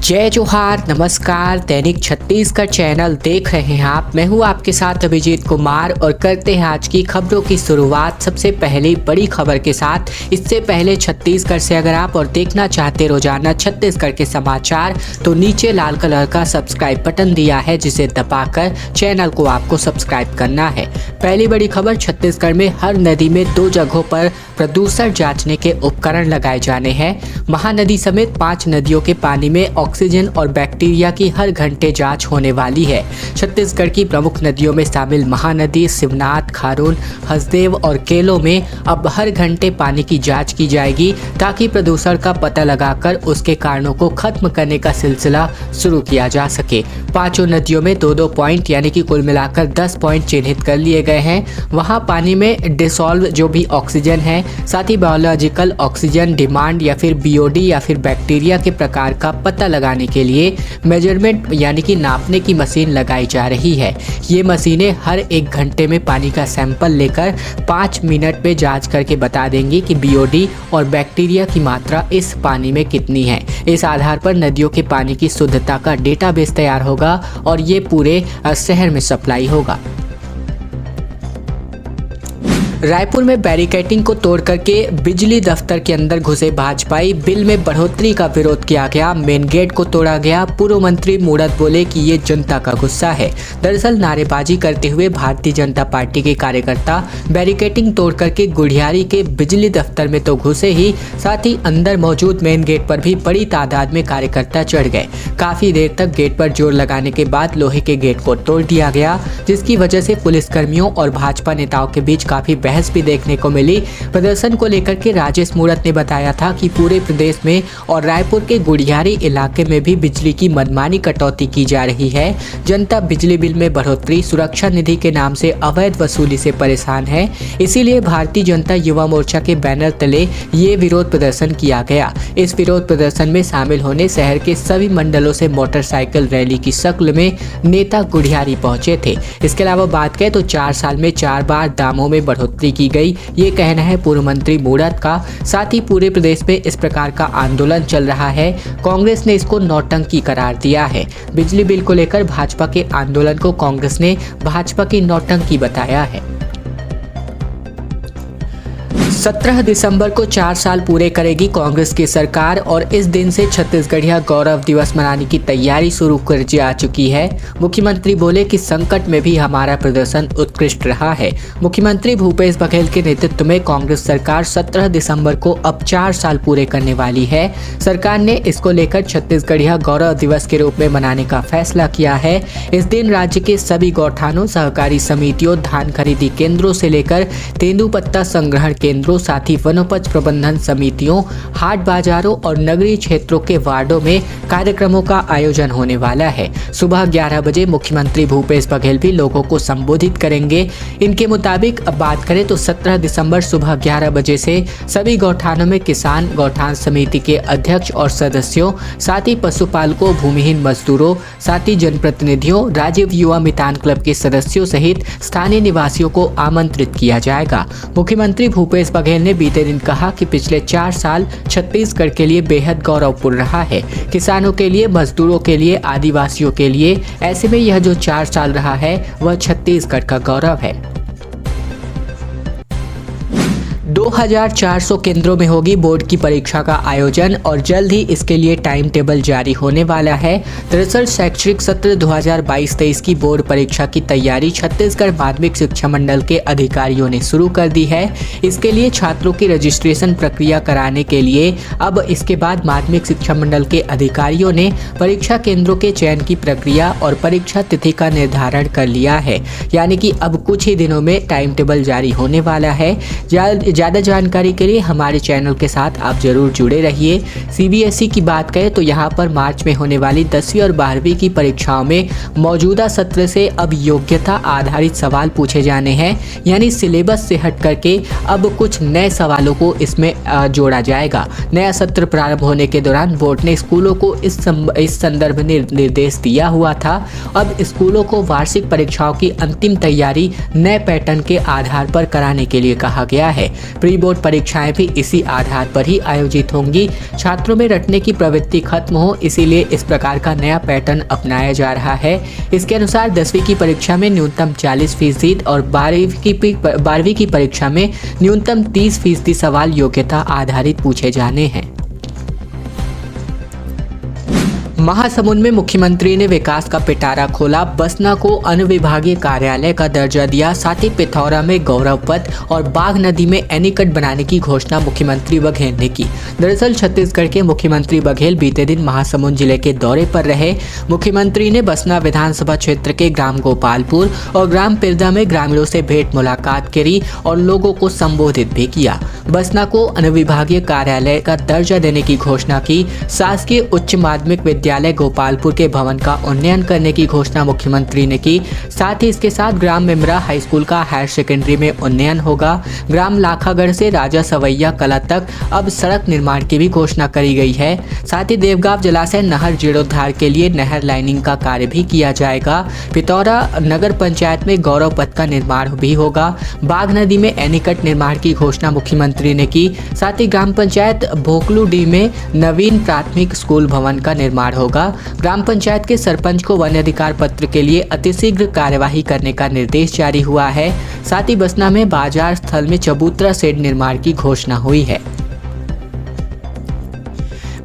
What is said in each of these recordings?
जय जोहार, नमस्कार। दैनिक छत्तीसगढ़ चैनल देख रहे हैं आप। मैं हूं आपके साथ अभिजीत कुमार और करते हैं आज की खबरों की शुरुआत सबसे पहली बड़ी खबर के साथ। इससे पहले छत्तीसगढ़ से अगर आप और देखना चाहते रोजाना छत्तीसगढ़ के समाचार तो नीचे लाल कलर का सब्सक्राइब बटन दिया है, जिसे दबाकर चैनल को आपको सब्सक्राइब करना है। पहली बड़ी खबर, छत्तीसगढ़ में हर नदी में 2 जगहों पर प्रदूषण जांचने के उपकरण लगाए जाने हैं। महानदी समेत 5 नदियों के पानी में ऑक्सीजन और बैक्टीरिया की हर घंटे जांच होने वाली है। छत्तीसगढ़ की प्रमुख नदियों में शामिल महानदी, शिवनाथ, खारून, हसदेव और केलो में अब हर घंटे पानी की जांच की जाएगी, ताकि प्रदूषण का पता लगाकर उसके कारणों को खत्म करने का सिलसिला शुरू किया जा सके। 5 नदियों में 2-2 पॉइंट यानी कि कुल मिलाकर 10 पॉइंट चिन्हित कर लिए गए हैं। वहाँ पानी में डिसॉल्व जो भी ऑक्सीजन है, साथ ही बायोलॉजिकल ऑक्सीजन डिमांड या फिर बीओडी या फिर बैक्टीरिया के प्रकार का पता लगाने के लिए मेजरमेंट यानी कि नापने की मशीन लगाई जा रही है। ये मशीनें हर 1 घंटे में पानी का सैंपल लेकर 5 मिनट में जांच करके बता देंगी कि बीओडी और बैक्टीरिया की मात्रा इस पानी में कितनी है। इस आधार पर नदियों के पानी की शुद्धता का डेटाबेस तैयार होगा और ये पूरे शहर में सप्लाई होगा। रायपुर में बैरिकेडिंग को तोड़ करके बिजली दफ्तर के अंदर घुसे भाजपाई, बिल में बढ़ोतरी का विरोध किया गया, मेन गेट को तोड़ा गया। पूर्व मंत्री मूड़त बोले कि ये जनता का गुस्सा है। दरअसल नारेबाजी करते हुए भारतीय जनता पार्टी के कार्यकर्ता बैरिकेडिंग तोड़ करके गुढ़ियारी के बिजली दफ्तर में तो घुसे ही, साथ ही अंदर मौजूद मेन गेट पर भी बड़ी तादाद में कार्यकर्ता चढ़ गए। काफी देर तक गेट पर जोर लगाने के बाद लोहे के गेट को तोड़ दिया गया, जिसकी वजह से पुलिसकर्मियों और भाजपा नेताओं के बीच काफी बहस भी देखने को मिली। प्रदर्शन को लेकर के राजेश मूड़त ने बताया था कि पूरे प्रदेश में और रायपुर के गुढ़ियारी इलाके में भी बिजली की मनमानी कटौती की जा रही है। जनता बिजली बिल में बढ़ोतरी, सुरक्षा निधि के नाम से अवैध वसूली से परेशान है। इसीलिए भारतीय जनता युवा मोर्चा के बैनर तले ये विरोध प्रदर्शन किया गया। इस विरोध प्रदर्शन में शामिल होने शहर के सभी मंडलों से मोटरसाइकिल रैली की शक्ल में नेता गुढ़ियारी पहुंचे थे। इसके अलावा बात करें तो 4 साल में 4 बार दामों में बढ़ोतरी की गई, ये कहना है पूर्व मंत्री मूड़त का। साथ ही पूरे प्रदेश में इस प्रकार का आंदोलन चल रहा है। कांग्रेस ने इसको नौटंकी करार दिया है। बिजली बिल को लेकर भाजपा के आंदोलन को कांग्रेस ने भाजपा की नौटंकी बताया है। 17 दिसंबर को 4 साल पूरे करेगी कांग्रेस की सरकार और इस दिन से छत्तीसगढ़िया गौरव दिवस मनाने की तैयारी शुरू कर जा चुकी है। मुख्यमंत्री बोले कि संकट में भी हमारा प्रदर्शन उत्कृष्ट रहा है। मुख्यमंत्री भूपेश बघेल के नेतृत्व में कांग्रेस सरकार 17 दिसंबर को अब 4 साल पूरे करने वाली है। सरकार ने इसको लेकर छत्तीसगढ़िया गौरव दिवस के रूप में मनाने का फैसला किया है। इस दिन राज्य के सभी गौठानों, सहकारी समितियों, धान खरीदी केंद्रों से लेकर तेंदुपत्ता संग्रहण केंद्रों, साथ ही वनोपज प्रबंधन समितियों, हाट बाजारों और नगरीय क्षेत्रों के वार्डों में कार्यक्रमों का आयोजन होने वाला है। सुबह 11 बजे मुख्यमंत्री भूपेश बघेल भी लोगों को संबोधित करेंगे। इनके मुताबिक अब बात करें तो 17 दिसंबर सुबह 11 बजे से सभी गौठानों में किसान, गौठान समिति के अध्यक्ष और सदस्यों, साथ ही पशुपालकों, भूमिहीन मजदूरों, साथ ही जनप्रतिनिधियों, राजीव युवा मितान क्लब के सदस्यों सहित स्थानीय निवासियों को आमंत्रित किया जाएगा। मुख्यमंत्री भूपेश बघेल ने बीते दिन कहा कि पिछले 4 साल छत्तीसगढ़ के लिए बेहद गौरवपूर्ण रहा है, किसानों के लिए, मजदूरों के लिए, आदिवासियों के लिए। ऐसे में यह जो 4 साल रहा है वह छत्तीसगढ़ का गौरव है। 2400 केंद्रों में होगी बोर्ड की परीक्षा का आयोजन और जल्द ही इसके लिए टाइम टेबल जारी होने वाला है। दरअसल शैक्षणिक सत्र 2022-23 की बोर्ड परीक्षा की तैयारी छत्तीसगढ़ माध्यमिक शिक्षा मंडल के अधिकारियों ने शुरू कर दी है। इसके लिए छात्रों की रजिस्ट्रेशन प्रक्रिया कराने के लिए अब इसके बाद माध्यमिक शिक्षा मंडल के अधिकारियों ने परीक्षा केंद्रों के चयन की प्रक्रिया और परीक्षा तिथि का निर्धारण कर लिया है। यानी कि अब कुछ ही दिनों में टाइम टेबल जारी होने वाला है। ज़्यादा जानकारी के लिए हमारे चैनल के साथ आप जरूर जुड़े रहिए। सीबीएसई की बात करें तो यहाँ पर मार्च में होने वाली 10वीं और 12वीं की परीक्षाओं में मौजूदा सत्र से अब योग्यता आधारित सवाल पूछे जाने हैं। यानी सिलेबस से हट करके अब कुछ नए सवालों को इसमें जोड़ा जाएगा। नया सत्र प्रारंभ होने के दौरान बोर्ड ने स्कूलों को इस संदर्भ में निर्देश दिया हुआ था। अब स्कूलों को वार्षिक परीक्षाओं की अंतिम तैयारी नए पैटर्न के आधार पर कराने के लिए कहा गया है। प्री बोर्ड परीक्षाएं भी इसी आधार पर ही आयोजित होंगी। छात्रों में रटने की प्रवृत्ति खत्म हो, इसीलिए इस प्रकार का नया पैटर्न अपनाया जा रहा है। इसके अनुसार 10वीं की परीक्षा में न्यूनतम 40% और 12वीं की परीक्षा में न्यूनतम 30% सवाल योग्यता आधारित पूछे जाने हैं। महासमुंद में मुख्यमंत्री ने विकास का पिटारा खोला, बसना को अनुविभागीय कार्यालय का दर्जा दिया, साथ ही पिथौरा में गौरव पथ और बाघ नदी में एनीकट बनाने की घोषणा मुख्यमंत्री बघेल ने की। दरअसल छत्तीसगढ़ के मुख्यमंत्री बघेल बीते दिन महासमुंद जिले के दौरे पर रहे। मुख्यमंत्री ने बसना विधानसभा क्षेत्र के ग्राम गोपालपुर और ग्राम पिरदा में ग्रामीणों से भेंट मुलाकात करी और लोगों को संबोधित भी किया। बसना को अनुविभागीय कार्यालय का दर्जा देने की घोषणा की। शासकीय उच्च माध्यमिक विद्यालय गोपालपुर के भवन का उन्नयन करने की घोषणा मुख्यमंत्री ने की। साथ ही इसके साथ ग्राम मिमरा हाई स्कूल का हायर सेकेंडरी में उन्नयन होगा। ग्राम लाखागढ़ से राजा सवैया कला तक अब सड़क निर्माण की भी घोषणा करी गई है। साथ ही देवगांव जलाशय नहर जीर्णोद्धार के लिए नहर लाइनिंग का कार्य भी किया जाएगा। पिथौरा नगर पंचायत में गौरव पथ का निर्माण भी होगा। बाघ नदी में एनीकट निर्माण की घोषणा मुख्यमंत्री ने की। साथ ही ग्राम पंचायत भोकलूडी में नवीन प्राथमिक स्कूल भवन का निर्माण होगा। ग्राम पंचायत के सरपंच को वन अधिकार पत्र के लिए अतिशीघ्र कार्यवाही करने का निर्देश जारी हुआ है। साथ ही बसना में बाजार स्थल में चबूतरा शेड निर्माण की घोषणा हुई है।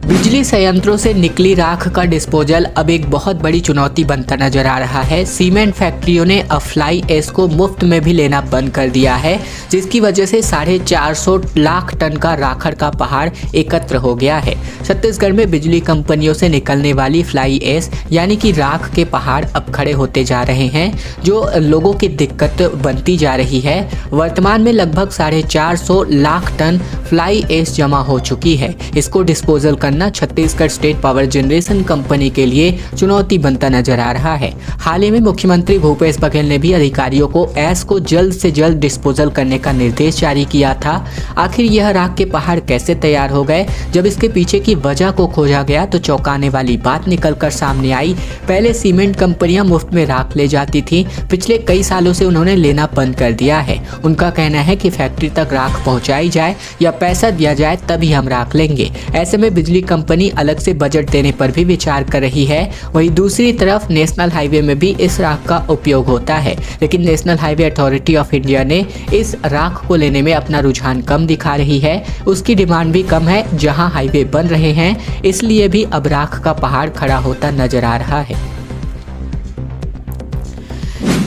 बिजली संयंत्रों से निकली राख का डिस्पोजल अब एक बहुत बड़ी चुनौती बनता नजर आ रहा है। सीमेंट फैक्ट्रियों ने अब फ्लाई ऐश को मुफ्त में भी लेना बंद कर दिया है, जिसकी वजह से 450 लाख टन का राखड़ का पहाड़ एकत्र हो गया है। छत्तीसगढ़ में बिजली कंपनियों से निकलने वाली फ्लाई ऐश यानी कि राख के पहाड़ अब खड़े होते जा रहे हैं, जो लोगों की दिक्कत बनती जा रही है। वर्तमान में लगभग 450 लाख टन फ्लाई ऐश जमा हो चुकी है। इसको डिस्पोजल करना Chhattisgarh state power generation company के लिए चुनौती बनता नजर आ रहा है। हाल ही में मुख्यमंत्री भूपेश बघेल ने भी अधिकारियों को ऐश को जल्द से जल्द डिस्पोजल करने का निर्देश जारी किया था। आखिर यह राख के पहाड़ कैसे तैयार हो गए? जब इसके पीछे की वजह को खोजा गया तो चौंकाने वाली बात निकलकर सामने आई। पहले सीमेंट कंपनियां मुफ्त में राख ले जाती थी, पिछले कई सालों से उन्होंने लेना बंद कर दिया है। उनका कहना है कि फैक्ट्री तक राख पहुंचाई जाए या पैसा दिया जाए तभी हम राख लेंगे। ऐसे में बिजली कंपनी अलग से बजट देने पर भी विचार कर रही है। वहीं दूसरी तरफ नेशनल हाईवे में भी इस राख का उपयोग होता है, लेकिन national highway authority of India ने इस राख को लेने में अपना रुझान कम दिखा रही है। उसकी डिमांड भी कम है। जहां हाईवे बन रहे हैं, इसलिए भी अब राख का पहाड़ खड़ा होता नजर आ रहा है।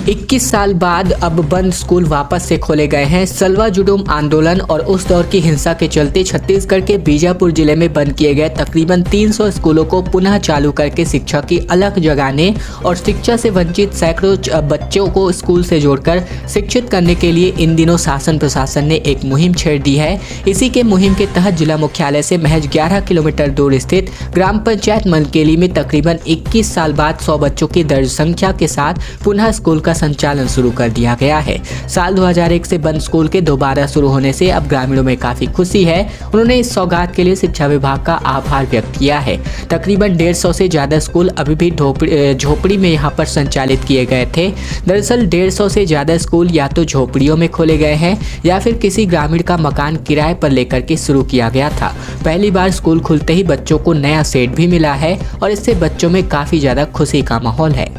21 साल बाद अब बंद स्कूल वापस से खोले गए हैं। सलवा जुडूम आंदोलन और उस दौर की हिंसा के चलते छत्तीसगढ़ के बीजापुर जिले में बंद किए गए तकरीबन 300 स्कूलों को पुनः चालू करके शिक्षा की अलख जगाने और शिक्षा से वंचित सैकड़ों बच्चों को स्कूल से जोड़कर शिक्षित करने के लिए इन दिनों शासन प्रशासन ने एक मुहिम छेड़ दी है। इसी के मुहिम के तहत जिला मुख्यालय से महज 11 किलोमीटर दूर स्थित ग्राम पंचायत मनकेली में तकरीबन 21 साल बाद 100 बच्चों की दर्ज संख्या के साथ पुनः स्कूल का संचालन शुरू कर दिया गया है। साल 2001 से बंद स्कूल के दोबारा शुरू होने से अब ग्रामीणों में काफी खुशी है। उन्होंने इस सौगात के लिए शिक्षा विभाग का आभार व्यक्त किया है। तकरीबन 150 से ज्यादा स्कूल अभी भी झोपड़ी में यहाँ पर संचालित किए गए थे। दरअसल 150 से ज्यादा स्कूल या तो झोपड़ियों में खोले गए हैं या फिर किसी ग्रामीण का मकान किराए पर लेकर के शुरू किया गया था। पहली बार स्कूल खुलते ही बच्चों को नया सेट भी मिला है और इससे बच्चों में काफी ज्यादा खुशी का माहौल है।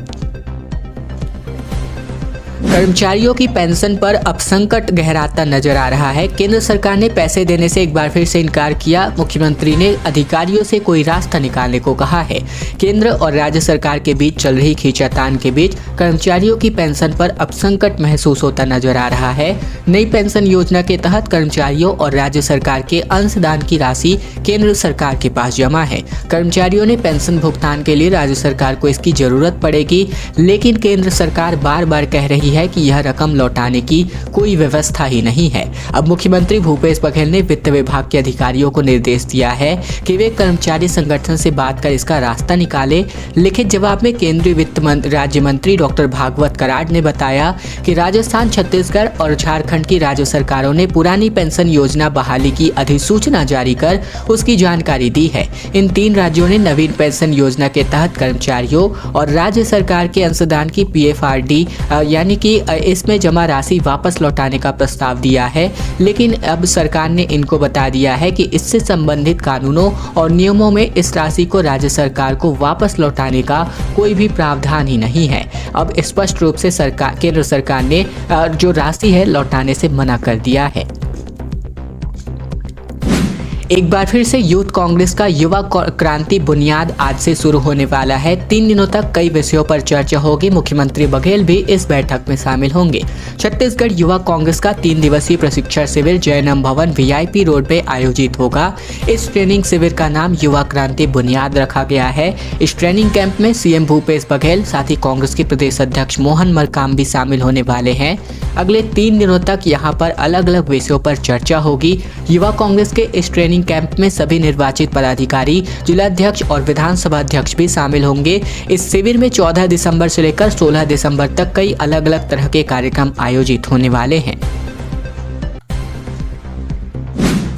कर्मचारियों की पेंशन पर अब संकट गहराता नजर आ रहा है। केंद्र सरकार ने पैसे देने से एक बार फिर से इनकार किया। मुख्यमंत्री ने अधिकारियों से कोई रास्ता निकालने को कहा है। केंद्र और राज्य सरकार के बीच चल रही खींचातान के बीच कर्मचारियों की पेंशन पर अब संकट महसूस होता नजर आ रहा है। नई पेंशन योजना के तहत कर्मचारियों और राज्य सरकार के अंशदान की राशि केंद्र सरकार के पास जमा है। कर्मचारियों ने पेंशन भुगतान के लिए राज्य सरकार को इसकी जरूरत पड़ेगी, लेकिन केंद्र सरकार बार बार कह रही है कि यह रकम लौटाने की कोई व्यवस्था ही नहीं है। अब मुख्यमंत्री भूपेश बघेल ने वित्त विभाग के अधिकारियों को निर्देश दिया है कि वे कर्मचारी संगठन से बात कर इसका रास्ता निकाले। लिखित जवाब में केंद्रीय वित्त राज्य मंत्री डॉक्टर भागवत कराड़ ने बताया कि राजस्थान, छत्तीसगढ़ और झारखंड की राज्य सरकारों ने पुरानी पेंशन योजना बहाली की अधिसूचना जारी कर उसकी जानकारी दी है। इन 3 राज्यों ने नवीन पेंशन योजना के तहत कर्मचारियों और राज्य सरकार के अंशदान की PFRD यानी कि इसमें जमा राशि वापस लौटाने का प्रस्ताव दिया है, लेकिन अब सरकार ने इनको बता दिया है कि इससे संबंधित कानूनों और नियमों में इस राशि को राज्य सरकार को वापस लौटाने का कोई भी प्रावधान ही नहीं है। अब स्पष्ट रूप से केंद्र सरकार ने जो राशि है लौटाने से मना कर दिया है। एक बार फिर से यूथ कांग्रेस का युवा क्रांति बुनियाद आज से शुरू होने वाला है। 3 दिनों तक कई विषयों पर चर्चा होगी। मुख्यमंत्री बघेल भी इस बैठक में शामिल होंगे। छत्तीसगढ़ युवा कांग्रेस का 3 दिवसीय प्रशिक्षण शिविर जयनम भवन VIP रोड पे आयोजित होगा। इस ट्रेनिंग शिविर का नाम युवा क्रांति बुनियाद रखा गया है। इस ट्रेनिंग कैंप में CM भूपेश बघेल, साथ ही कांग्रेस के प्रदेश अध्यक्ष मोहन मरकाम भी शामिल होने वाले हैं। अगले 3 दिनों तक यहाँ पर अलग अलग विषयों पर चर्चा होगी। युवा कांग्रेस के इस ट्रेनिंग कैंप में सभी निर्वाचित पदाधिकारी, जिलाध्यक्ष और विधानसभा अध्यक्ष भी शामिल होंगे। इस शिविर में 14 दिसंबर से लेकर 16 दिसंबर तक कई अलग अलग तरह के कार्यक्रम आयोजित होने वाले हैं।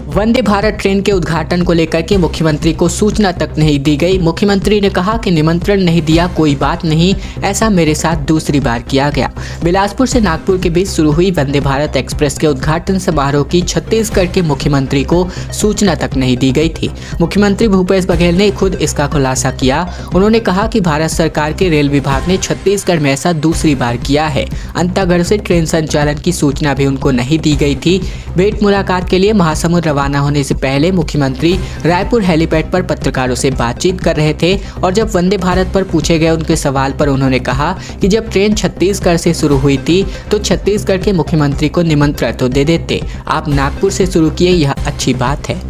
वंदे भारत ट्रेन के उद्घाटन को लेकर के मुख्यमंत्री को सूचना तक नहीं दी गई। मुख्यमंत्री ने कहा कि निमंत्रण नहीं दिया कोई बात नहीं, ऐसा मेरे साथ दूसरी बार किया गया। बिलासपुर से नागपुर के बीच शुरू हुई वंदे भारत एक्सप्रेस के उद्घाटन समारोह की छत्तीसगढ़ के मुख्यमंत्री को सूचना तक नहीं दी गई थी। मुख्यमंत्री भूपेश बघेल ने खुद इसका खुलासा किया। उन्होंने कहा कि भारत सरकार के रेल विभाग ने छत्तीसगढ़ में ऐसा दूसरी बार किया है। अंतागढ़ से ट्रेन संचालन की सूचना भी उनको नहीं दी गई थी। भेंट मुलाकात के लिए महासमुंद रवाना होने से पहले मुख्यमंत्री रायपुर हेलीपैड पर पत्रकारों से बातचीत कर रहे थे और जब वंदे भारत पर पूछे गए उनके सवाल पर उन्होंने कहा कि जब ट्रेन छत्तीसगढ़ से शुरू हुई थी तो छत्तीसगढ़ के मुख्यमंत्री को निमंत्रण तो दे देते, आप नागपुर से शुरू किए, यह अच्छी बात है।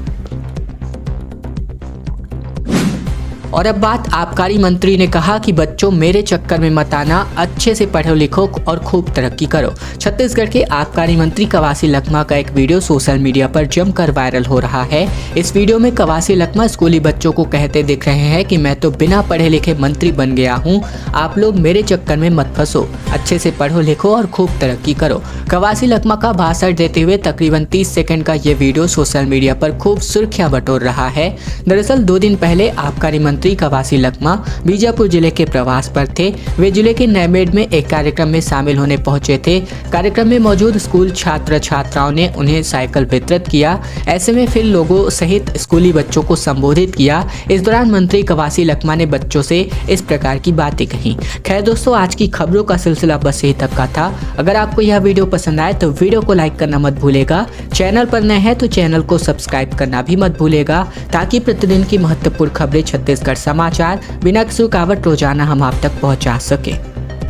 और अब बात आबकारी मंत्री ने कहा कि बच्चों मेरे चक्कर में मत आना, अच्छे से पढ़ो लिखो और खूब तरक्की करो। छत्तीसगढ़ के आबकारी मंत्री कवासी लखमा का एक वीडियो सोशल मीडिया पर जमकर वायरल हो रहा है। इस वीडियो में कवासी लखमा स्कूली बच्चों को कहते दिख रहे हैं कि मैं तो बिना पढ़े लिखे मंत्री बन गया हूँ, आप लोग मेरे चक्कर में मत फंसो, अच्छे से पढ़ो लिखो और खूब तरक्की करो। कवासी लखमा का भाषण देते हुए तकरीबन 30 सेकंड का ये वीडियो सोशल मीडिया पर खूब सुर्खियां बटोर रहा है। दरअसल 2 दिन पहले आबकारी मंत्री कवासी लखमा बीजापुर जिले के प्रवास पर थे। वे जिले के नैमेड में एक कार्यक्रम में शामिल होने पहुंचे थे। कार्यक्रम में मौजूद स्कूल छात्र छात्राओं ने उन्हें साइकिल वितरित किया। ऐसे में फिर लोगों सहित स्कूली बच्चों को संबोधित किया। इस दौरान मंत्री कवासी लखमा ने बच्चों से इस प्रकार की बातें कही। खैर दोस्तों, आज की खबरों का सिलसिला बस यही तक का था। अगर आपको यह वीडियो पसंद आए तो वीडियो को लाइक करना मत भूलेगा। चैनल पर नए हैं तो चैनल को सब्सक्राइब करना भी मत भूलेगा, ताकि प्रतिदिन की महत्वपूर्ण खबरें छत्तीसगढ़ समाचार बिना किसी रुकावट रोजाना हम आप तक पहुंचा सके।